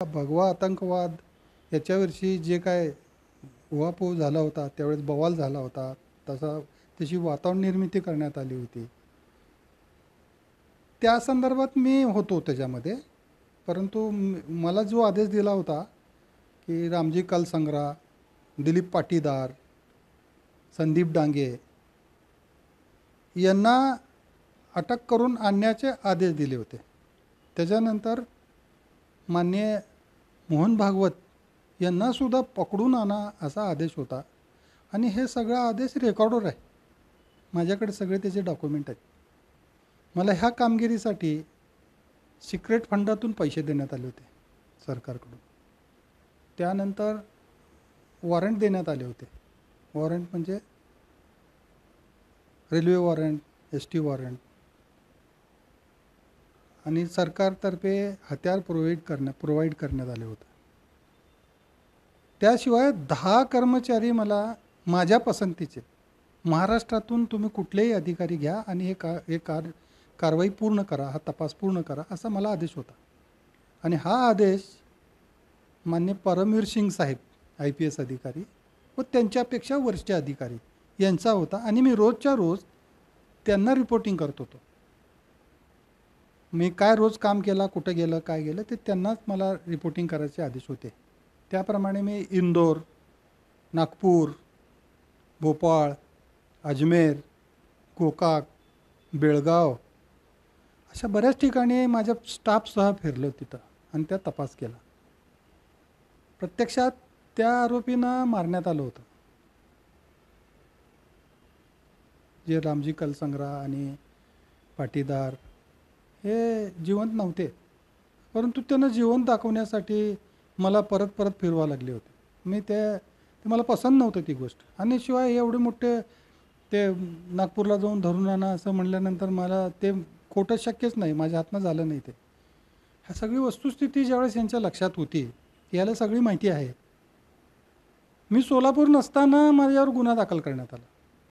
भगवा आतंकवाद याच्यावर्षी जे काय उहापोह झाला होता, त्यावेळेस बवाल झाला होता, तशी वातावरण निर्मिती करण्यात आली होती. त्या संदर्भात मी होतो त्याच्यामध्ये. परंतु मला जो आदेश दिला होता की रामजी कलसंग्रा, दिलीप पाटीदार, संदीप डांगे यांना अटक करून आणण्याचे आदेश दिले होते. त्याच्यानंतर माननीय मोहन भागवत यांनासुद्धा पकडून आणा असा आदेश होता. आणि हे सगळं आदेश रेकॉर्डवर आहे, माझ्याकडे सगळे त्याचे डॉक्युमेंट आहेत. मला ह्या कामगिरीसाठी सिक्रेट फंडातून पैसे देण्यात आले होते सरकारकडून. त्यानंतर वॉरंट देण्यात आले होते. वॉरंट म्हणजे रेल्वे वॉरंट, ST वॉरंट, आणि सरकारतर्फे हत्यार प्रोव्हाइड करण्यात आले होते. त्याशिवाय 10 कर्मचारी मला माझ्या पसंतीचे महाराष्ट्रातून तुम्ही कुठलेही अधिकारी घ्या आणि हे कारवाई पूर्ण करा, हा तपास पूर्ण करा, असा मला आदेश होता. आणि हा आदेश मान्य परमवीर सिंग साहेब IPS अधिकारी व त्यांच्यापेक्षा वरिष्ठ अधिकारी यांचा होता. आणि मी रोजच्या रोज त्यांना रिपोर्टिंग करत होतो. मी काय रोज काम केला, कुठं गेलं, काय गेलं, ते त्यांनाच मला रिपोर्टिंग करायचे आदेश होते. त्याप्रमाणे मी इंदोर, नागपूर, भोपाळ, अजमेर, गोकाक, बेळगाव अशा बऱ्याच ठिकाणी माझ्या स्टाफसह फिरलो तिथं आणि त्या तपास केला. प्रत्यक्षात त्या आरोपींना मारण्यात आलं होतं. जे रामजी कलसंग्रा आणि पाटीदार हे जिवंत नव्हते, परंतु त्यांना जिवंत दाखवण्यासाठी मला परत परत फिरवावं लागले होते. ते मला पसंत नव्हतं ती गोष्ट. आणि शिवाय एवढे मोठे ते नागपूरला जाऊन धरून आणा असं म्हणल्यानंतर मला ते खोटं शक्यच नाही, माझ्या हातनं झालं नाही. ह्या सगळी वस्तुस्थिती ज्यावेळेस यांच्या लक्षात होती, याला सगळी माहिती आहे. मी सोलापूर नसताना माझ्यावर गुन्हा दाखल करण्यात आला.